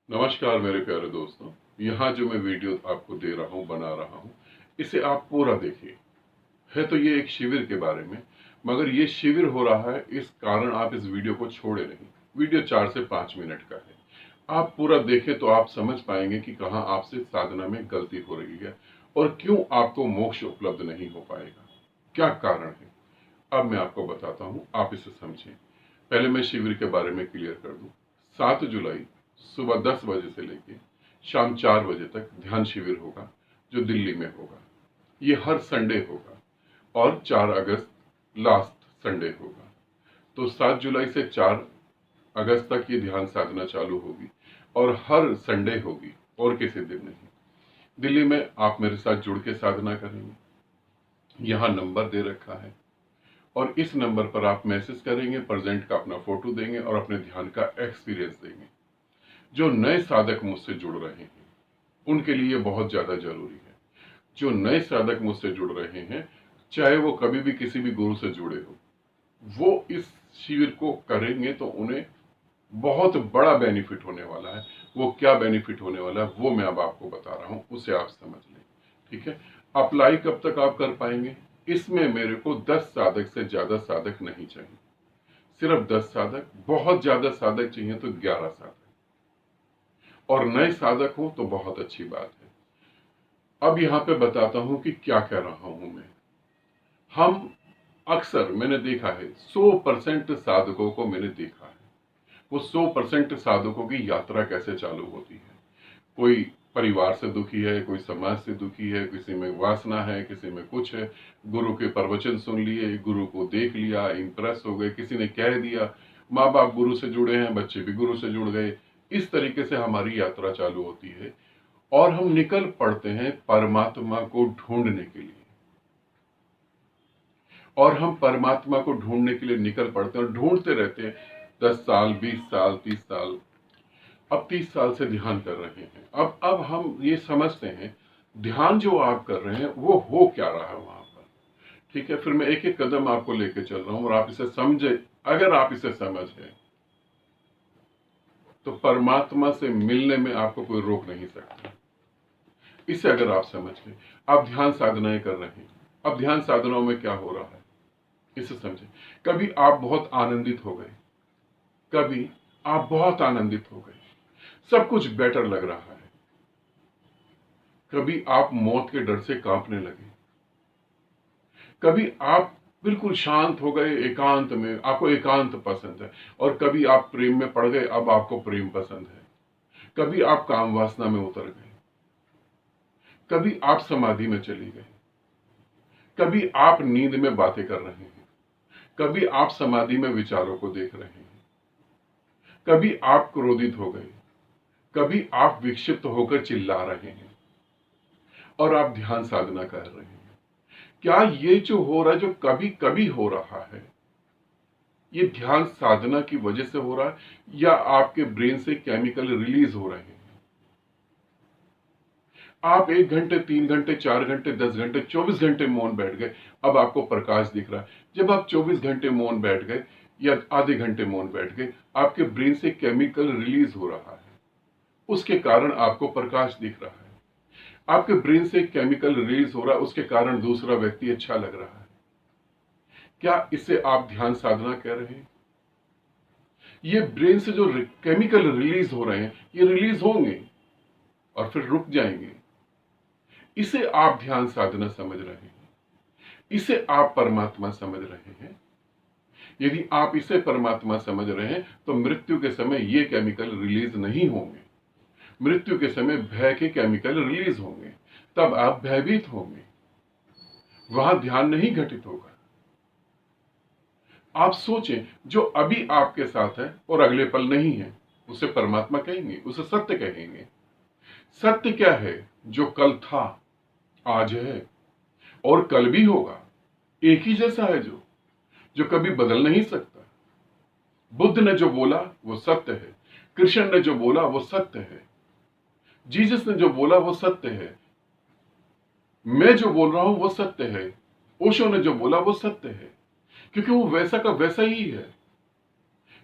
नमस्कार मेरे प्यारे दोस्तों। यहाँ जो मैं वीडियो आपको दे रहा हूँ, बना रहा हूँ, इसे आप पूरा देखिए। है तो ये एक शिविर के बारे में, मगर ये शिविर हो रहा है इस कारण आप इस वीडियो को छोड़े नहीं। वीडियो 4 से 5 मिनट का है। आप पूरा देखें तो आप समझ पाएंगे कि कहाँ आपसे साधना में गलती हो रही है और क्यों आपको मोक्ष उपलब्ध नहीं हो पाएगा, क्या कारण है। अब मैं आपको बताता हूँ, आप इसे समझें। पहले मैं शिविर के बारे में क्लियर कर दूं। 7 जुलाई सुबह 10 बजे से लेके शाम 4 बजे तक ध्यान शिविर होगा, जो दिल्ली में होगा। ये हर संडे होगा और 4 अगस्त लास्ट संडे होगा। तो 7 जुलाई से 4 अगस्त तक ये ध्यान साधना चालू होगी और हर संडे होगी और किसी दिन नहीं। दिल्ली में आप मेरे साथ जुड़ के साधना करेंगे। यहाँ नंबर दे रखा है और इस नंबर पर आप मैसेज करेंगे, प्रेजेंट का अपना फोटो देंगे और अपने ध्यान का एक्सपीरियंस देंगे। जो नए साधक मुझसे जुड़ रहे हैं उनके लिए बहुत ज्यादा जरूरी है। जो नए साधक मुझसे जुड़ रहे हैं, चाहे वो कभी भी किसी भी गुरु से जुड़े हो, वो इस शिविर को करेंगे तो उन्हें बहुत बड़ा बेनिफिट होने वाला है। वो क्या बेनिफिट होने वाला है वो मैं अब आपको बता रहा हूं, उसे आप समझ लें। ठीक है। अप्लाई कब तक आप कर पाएंगे? इसमें मेरे को 10 साधक से ज्यादा साधक नहीं चाहिए, सिर्फ 10 साधक। बहुत ज्यादा साधक चाहिए तो 11 साधक, और नए साधक हो तो बहुत अच्छी बात है। अब यहाँ पे बताता हूं कि क्या कह रहा हूं मैं। हम अक्सर, मैंने देखा है, 100% साधकों को मैंने देखा है, वो 100% साधकों की यात्रा कैसे चालू होती है। कोई परिवार से दुखी है, कोई समाज से दुखी है, किसी में वासना है, किसी में कुछ है। गुरु के प्रवचन सुन लिए, गुरु को देख लिया, इंप्रेस हो गए, किसी ने कह दिया, माँ बाप गुरु से जुड़े हैं, बच्चे भी गुरु से जुड़ गए। इस तरीके से हमारी यात्रा चालू होती है और हम निकल पड़ते हैं परमात्मा को ढूंढने के लिए। और हम परमात्मा को ढूंढने के लिए निकल पड़ते हैं और ढूंढते रहते हैं 10 साल, 20 साल, 30 साल। अब 30 साल से ध्यान कर रहे हैं। अब हम ये समझते हैं ध्यान जो आप कर रहे हैं वो हो क्या रहा है वहां पर। ठीक है, फिर मैं एक एक कदम आपको लेके चल रहा हूं और आप इसे समझे। अगर आप इसे समझे तो परमात्मा से मिलने में आपको कोई रोक नहीं सकता। इसे अगर आप समझ गए, आप ध्यान साधनाएं कर रहे हैं। अब ध्यान साधनाओं में क्या हो रहा है इसे समझे। कभी आप बहुत आनंदित हो गए, कभी आप बहुत आनंदित हो गए, सब कुछ बेटर लग रहा है। कभी आप मौत के डर से कांपने लगे, कभी आप बिल्कुल शांत हो गए, एकांत में, आपको एकांत पसंद है। और कभी आप प्रेम में पड़ गए, अब आपको प्रेम पसंद है। कभी आप काम वासना में उतर गए, कभी आप समाधि में चली गए, कभी आप नींद में बातें कर रहे हैं, कभी आप समाधि में विचारों को देख रहे हैं, कभी आप क्रोधित हो गए, कभी आप विक्षिप्त होकर चिल्ला रहे हैं और आप ध्यान साधना कर रहे हैं। क्या ये जो हो रहा है, जो कभी कभी हो रहा है, ये ध्यान साधना की वजह से हो रहा है या आपके ब्रेन से केमिकल रिलीज हो रहे हैं? आप 1 घंटे, 3 घंटे, 4 घंटे, 10 घंटे, 24 घंटे मौन बैठ गए, अब आपको प्रकाश दिख रहा है। जब आप 24 घंटे मौन बैठ गए या आधे घंटे मौन बैठ गए, आपके ब्रेन से केमिकल रिलीज हो रहा है, उसके कारण आपको प्रकाश दिख रहा है। आपके ब्रेन से केमिकल रिलीज हो रहा है, उसके कारण दूसरा व्यक्ति अच्छा लग रहा है। क्या इसे आप ध्यान साधना कह रहे हैं? ये ब्रेन से जो केमिकल रिलीज हो रहे हैं, ये रिलीज होंगे और फिर रुक जाएंगे। इसे आप ध्यान साधना समझ रहे हैं, इसे आप परमात्मा समझ रहे हैं। यदि आप इसे परमात्मा समझ रहे हैं तो मृत्यु के समय ये केमिकल रिलीज नहीं होंगे। मृत्यु के समय भय के केमिकल रिलीज होंगे, तब आप भयभीत होंगे, वहां ध्यान नहीं घटित होगा। आप सोचें, जो अभी आपके साथ है और अगले पल नहीं है, उसे परमात्मा कहेंगे, उसे सत्य कहेंगे। सत्य क्या है? जो कल था, आज है और कल भी होगा, एक ही जैसा है, जो कभी बदल नहीं सकता। बुद्ध ने जो बोला वो सत्य है, कृष्ण ने जो बोला वो सत्य है, जीसस ने जो बोला वो सत्य है, मैं जो बोल रहा हूं वो सत्य है, ओशो ने जो बोला वो सत्य है, क्योंकि वो वैसा का वैसा ही है।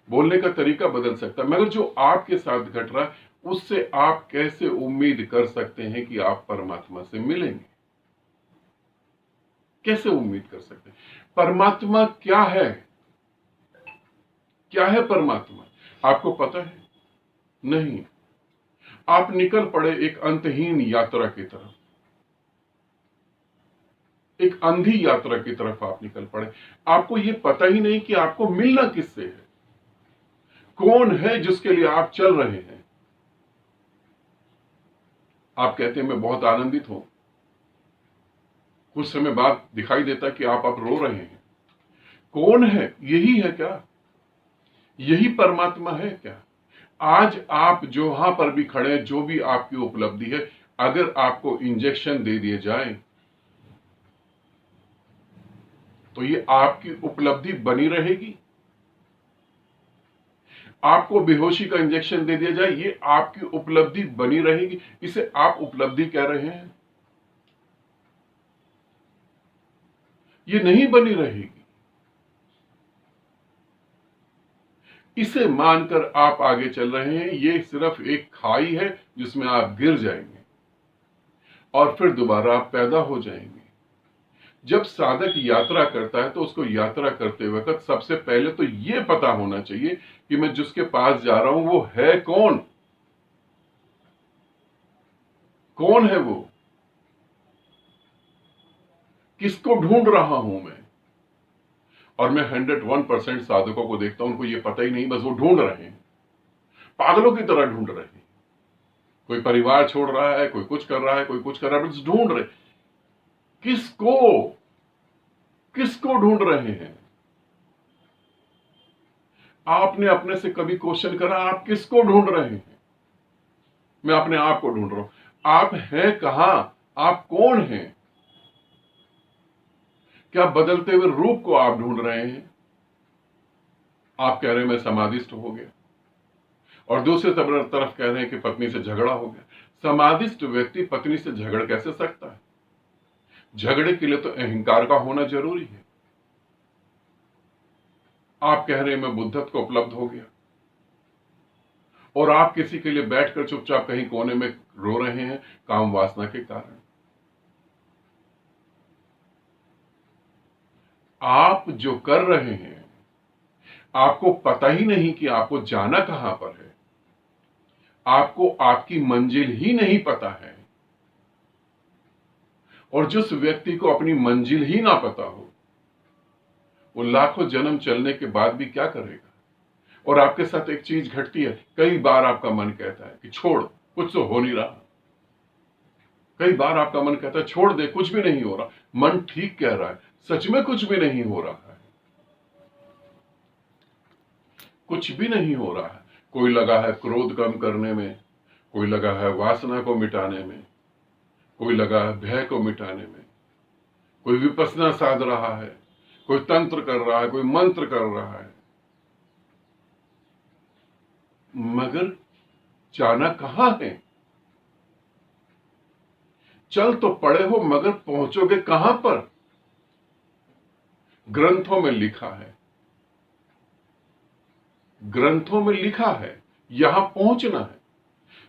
बोलने का तरीका बदल सकता है, मगर जो आपके साथ घट रहा है उससे आप कैसे उम्मीद कर सकते हैं कि आप परमात्मा से मिलेंगे? कैसे उम्मीद कर सकते हैं? परमात्मा क्या है? क्या है परमात्मा? आपको पता है? नहीं। आप निकल पड़े एक अंतहीन यात्रा की तरफ, एक अंधी यात्रा की तरफ आप निकल पड़े। आपको यह पता ही नहीं कि आपको मिलना किससे है, कौन है जिसके लिए आप चल रहे हैं। आप कहते हैं मैं बहुत आनंदित हूं, कुछ समय बाद दिखाई देता कि आप अब रो रहे हैं। कौन है? यही है क्या? यही परमात्मा है क्या? आज आप जहां पर भी खड़े, जो भी आपकी उपलब्धि है, अगर आपको इंजेक्शन दे दिए जाए तो ये आपकी उपलब्धि बनी रहेगी। आपको बेहोशी का इंजेक्शन दे दिया जाए, ये आपकी उपलब्धि बनी रहेगी। इसे आप उपलब्धि कह रहे हैं, ये नहीं बनी रहेगी। इसे मानकर आप आगे चल रहे हैं, ये सिर्फ एक खाई है जिसमें आप गिर जाएंगे और फिर दोबारा आप पैदा हो जाएंगे। जब साधक यात्रा करता है तो उसको यात्रा करते वक्त सबसे पहले तो यह पता होना चाहिए कि मैं जिसके पास जा रहा हूं वो है कौन? कौन है वो? किसको ढूंढ रहा हूं मैं? और मैं 101% साधकों को देखता हूं, उनको ये पता ही नहीं, बस वो ढूंढ रहे हैं, पागलों की तरह ढूंढ रहे हैं। कोई परिवार छोड़ रहा है, कोई कुछ कर रहा है, कोई कुछ कर रहा है, बस ढूंढ रहे। किसको? किसको ढूंढ रहे हैं? आपने अपने से कभी क्वेश्चन करा आप किसको ढूंढ रहे हैं? मैं अपने आप को ढूंढ रहा हूं। आप हैं कहां? आप कौन हैं? क्या बदलते हुए रूप को आप ढूंढ रहे हैं? आप कह रहे हैं मैं समाधिस्थ हो गया, और दूसरी तरफ कह रहे हैं कि पत्नी से झगड़ा हो गया। समाधिस्थ व्यक्ति पत्नी से झगड़ कैसे सकता है? झगड़े के लिए तो अहंकार का होना जरूरी है। आप कह रहे हैं मैं बुद्धत्व को उपलब्ध हो गया, और आप किसी के लिए बैठकर चुपचाप कहीं कोने में रो रहे हैं काम वासना के कारण। आप जो कर रहे हैं, आपको पता ही नहीं कि आपको जाना कहां पर है। आपको आपकी मंजिल ही नहीं पता है। और जिस व्यक्ति को अपनी मंजिल ही ना पता हो, वो लाखों जन्म चलने के बाद भी क्या करेगा? और आपके साथ एक चीज घटती है, कई बार आपका मन कहता है कि छोड़, कुछ तो हो नहीं रहा। कई बार आपका मन कहता है छोड़ दे, कुछ भी नहीं हो रहा। मन ठीक कह रहा है, सच में कुछ भी नहीं हो रहा है। कुछ भी नहीं हो रहा है। कोई लगा है क्रोध कम करने में, कोई लगा है वासना को मिटाने में, कोई लगा है भय को मिटाने में, कोई विपස්සना साध रहा है, कोई तंत्र कर रहा है, कोई मंत्र कर रहा है, मगर जाना कहां है? चल तो पड़े हो, मगर पहुंचोगे कहां पर? ग्रंथों में लिखा है, ग्रंथों में लिखा है, यहां पहुंचना है।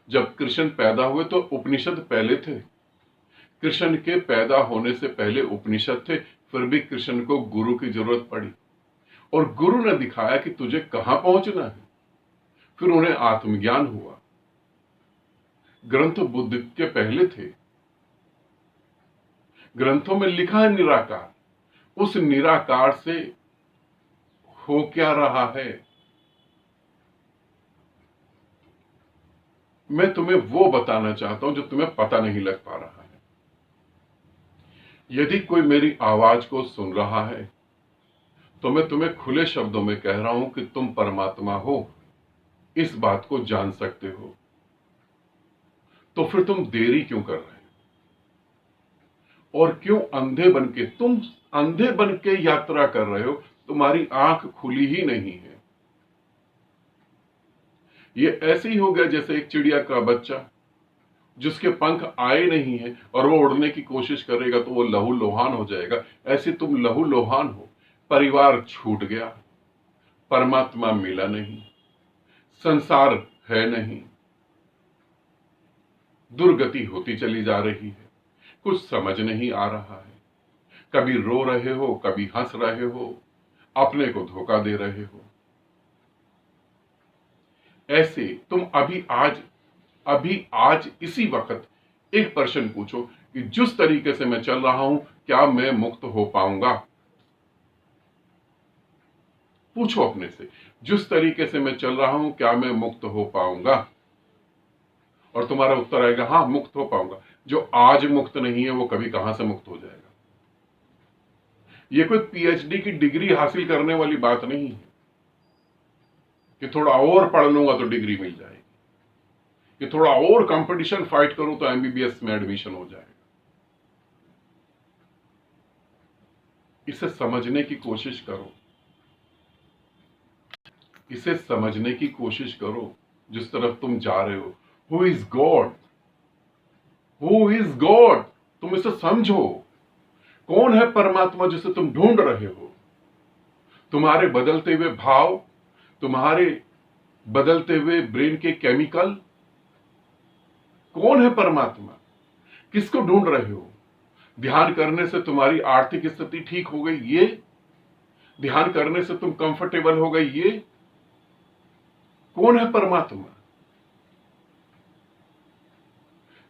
जब कृष्ण पैदा हुए तो उपनिषद पहले थे। कृष्ण के पैदा होने से पहले उपनिषद थे, फिर भी कृष्ण को गुरु की जरूरत पड़ी, और गुरु ने दिखाया कि तुझे कहां पहुंचना है। फिर उन्हें आत्मज्ञान हुआ। ग्रंथ बुद्ध के पहले थे। ग्रंथों में लिखा है निराकार, उस निराकार से हो क्या रहा है? मैं तुम्हें वो बताना चाहता हूं जो तुम्हें पता नहीं लग पा रहा है। यदि कोई मेरी आवाज को सुन रहा है तो मैं तुम्हें खुले शब्दों में कह रहा हूं कि तुम परमात्मा हो, इस बात को जान सकते हो, तो फिर तुम देरी क्यों कर रहे हो? और क्यों अंधे बनके, तुम अंधे बनके यात्रा कर रहे हो? तुम्हारी आंख खुली ही नहीं है। ये ऐसे ही हो गया जैसे एक चिड़िया का बच्चा जिसके पंख आए नहीं है और वो उड़ने की कोशिश करेगा तो वो लहू लोहान हो जाएगा। ऐसे तुम लहू लोहान हो। परिवार छूट गया, परमात्मा मिला नहीं, संसार है नहीं, दुर्गति होती चली जा रही है, कुछ समझ नहीं आ रहा है। कभी रो रहे हो, कभी हंस रहे हो, अपने को धोखा दे रहे हो। ऐसे तुम अभी आज इसी वक्त एक प्रश्न पूछो कि जिस तरीके से मैं चल रहा हूं, क्या मैं मुक्त हो पाऊंगा? पूछो अपने से, जिस तरीके से मैं चल रहा हूं, क्या मैं मुक्त हो पाऊंगा? और तुम्हारा उत्तर आएगा हाँ, मुक्त हो पाऊंगा। जो आज मुक्त नहीं है, वो कभी कहां से मुक्त हो जाएगा? ये कोई पीएचडी की डिग्री हासिल करने वाली बात नहीं है कि थोड़ा और पढ़ लूंगा तो डिग्री मिल जाएगी, कि थोड़ा और कंपटीशन फाइट करूं तो एमबीबीएस में एडमिशन हो जाएगा। इसे समझने की कोशिश करो, इसे समझने की कोशिश करो। जिस तरफ तुम जा रहे हो, who is God, who is God, तुम इसे समझो। कौन है परमात्मा जिसे तुम ढूंढ रहे हो? तुम्हारे बदलते हुए भाव, तुम्हारे बदलते हुए ब्रेन के केमिकल, कौन है परमात्मा? किसको ढूंढ रहे हो? ध्यान करने से तुम्हारी आर्थिक स्थिति ठीक हो गई, ये ध्यान करने से तुम कंफर्टेबल हो गई, ये कौन है परमात्मा?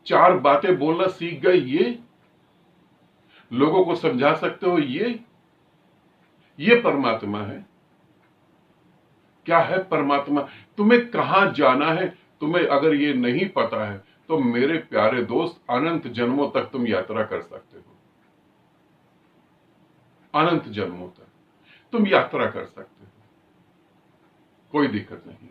चार बातें बोलना सीख गए, ये लोगों को समझा सकते हो, ये परमात्मा है। क्या है परमात्मा? तुम्हें कहां जाना है, तुम्हें अगर ये नहीं पता है तो मेरे प्यारे दोस्त, अनंत जन्मों तक तुम यात्रा कर सकते हो। अनंत जन्मों तक तुम यात्रा कर सकते हो, कोई दिक्कत नहीं।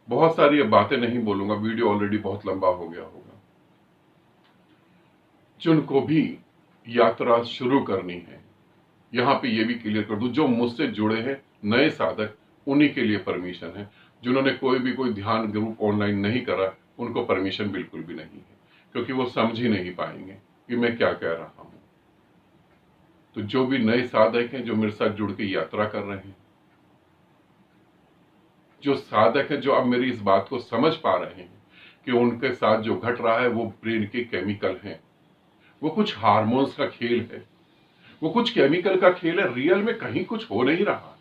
बहुत सारी बातें नहीं बोलूंगा, वीडियो ऑलरेडी बहुत लंबा हो गया होगा। जिनको भी यात्रा शुरू करनी है, यहां पे ये भी क्लियर कर दूं, जो मुझसे जुड़े हैं नए साधक, उन्हीं के लिए परमिशन है। जिन्होंने कोई ध्यान ग्रुप ऑनलाइन नहीं करा, उनको परमिशन बिल्कुल भी नहीं है, क्योंकि वो समझ ही नहीं पाएंगे कि मैं क्या कह रहा हूं। तो जो भी नए साधक हैं, जो मेरे साथ जुड़ के यात्रा कर रहे हैं, जो साधक है, जो अब मेरी इस बात को समझ पा रहे हैं कि उनके साथ जो घट रहा है वो ब्रेन के केमिकल हैं, वो कुछ हार्मोन्स का खेल है, वो कुछ केमिकल का खेल है, रियल में कहीं कुछ हो नहीं रहा है।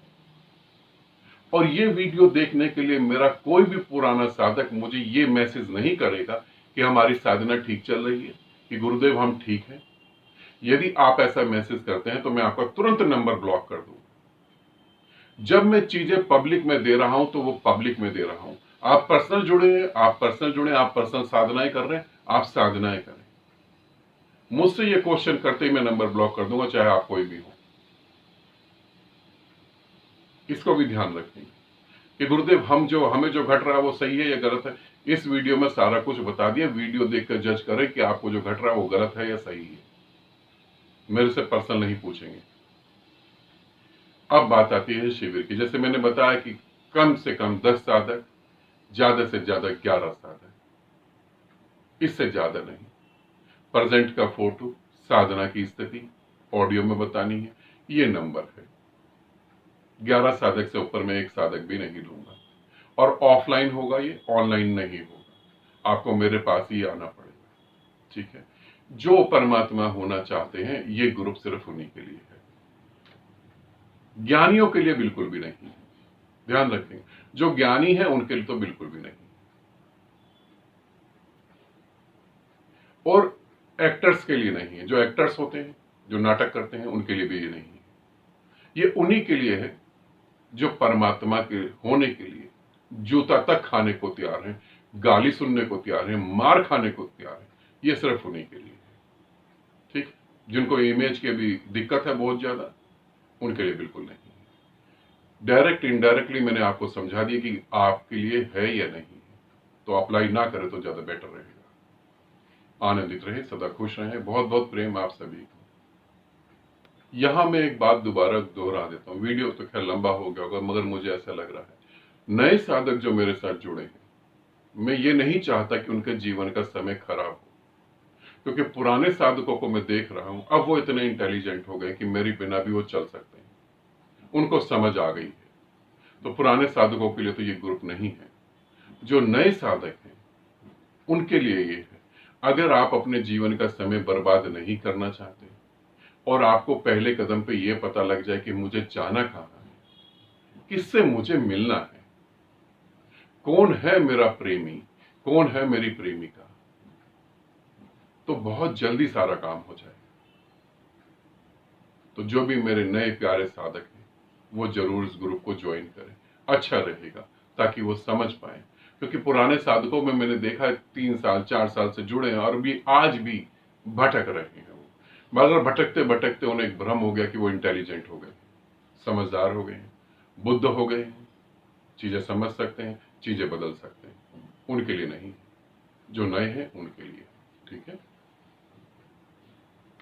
और ये वीडियो देखने के लिए मेरा कोई भी पुराना साधक मुझे ये मैसेज नहीं करेगा कि हमारी साधना ठीक चल रही है, कि गुरुदेव हम ठीक हैं। यदि आप ऐसा मैसेज करते हैं तो मैं आपका तुरंत नंबर ब्लॉक कर दूंगा। जब मैं चीजें पब्लिक में दे रहा हूं तो वो पब्लिक में दे रहा हूं। आप पर्सनल जुड़े हैं, आप पर्सनल साधनाएं कर रहे हैं, आप साधनाएं करें। मुझसे ये क्वेश्चन करते ही मैं नंबर ब्लॉक कर दूंगा, चाहे आप कोई भी हो। इसको भी ध्यान रखेंगे कि गुरुदेव हमें जो घट रहा है वो सही है या गलत है। इस वीडियो में सारा कुछ बता दिया, वीडियो देखकर जज करें कि आपको जो घट रहा है वो गलत है या सही है। मेरे से पर्सनल नहीं पूछेंगे। अब बात आती है शिविर की। जैसे मैंने बताया कि कम से कम 10 साधक, ज्यादा से ज्यादा 11 साधक, इससे ज्यादा नहीं। प्रेजेंट का फोटो, साधना की स्थिति ऑडियो में बतानी है, ये नंबर है। 11 साधक से ऊपर मैं एक साधक भी नहीं लूंगा। और ऑफलाइन होगा, ये ऑनलाइन नहीं होगा। आपको मेरे पास ही आना पड़ेगा, ठीक है। जो परमात्मा होना चाहते हैं, ये ग्रुप सिर्फ उन्हीं के लिए है, ज्ञानियों के लिए बिल्कुल भी नहीं है। ध्यान रखेंगे, जो ज्ञानी है उनके लिए तो बिल्कुल भी नहीं। और एक्टर्स के लिए नहीं है, जो एक्टर्स होते हैं, जो नाटक करते हैं, उनके लिए भी ये नहीं है। ये उन्हीं के लिए है जो परमात्मा के होने के लिए जूता तक खाने को तैयार हैं, गाली सुनने को तैयार हैं, मार खाने को तैयार हैं। ये सिर्फ उन्हीं के लिए है, ठीक। जिनको इमेज की भी दिक्कत है बहुत ज्यादा, उनके लिए बिल्कुल नहीं है। डायरेक्ट इनडायरेक्टली मैंने आपको समझा दिया कि आपके लिए है या नहीं है, तो अप्लाई ना करें तो ज्यादा बेटर रहेगा। आनंदित रहे, सदा खुश रहे। बहुत बहुत प्रेम आप सभी को। यहां मैं एक बात दोबारा दोहरा देता हूं, वीडियो तो खैर लंबा हो गया होगा, मगर मुझे ऐसा लग रहा है नए साधक जो मेरे साथ जुड़े हैं, मैं ये नहीं चाहता कि उनके जीवन का समय खराब हो, क्योंकि पुराने साधकों को मैं देख रहा हूं, अब वो इतने इंटेलिजेंट हो गए कि मेरे बिना भी वो चल सकते हैं, उनको समझ आ गई है। तो पुराने साधकों के लिए तो ये ग्रुप नहीं है। जो नए साधक हैं, उनके लिए ये है। अगर आप अपने जीवन का समय बर्बाद नहीं करना चाहते और आपको पहले कदम पे ये पता लग जाए कि मुझे जाना कहाँ है, किससे मुझे मिलना है, कौन है मेरा प्रेमी, कौन है मेरी प्रेमिका, तो बहुत जल्दी सारा काम हो जाए। तो जो भी मेरे नए प्यारे साधक हैं वो जरूर इस ग्रुप को ज्वाइन करें, अच्छा रहेगा, ताकि वो समझ पाए। क्योंकि पुराने साधकों में मैंने देखा है 3 साल 4 साल से जुड़े हैं और भी आज भी भटक रहे हैं वो, मगर भटकते भटकते उन्हें एक भ्रम हो गया कि वो इंटेलिजेंट हो गए, समझदार हो गए हैं, बुद्ध हो गए हैं, चीजें समझ सकते हैं, चीजें बदल सकते हैं। उनके लिए नहीं, जो नए हैं उनके लिए। ठीक है।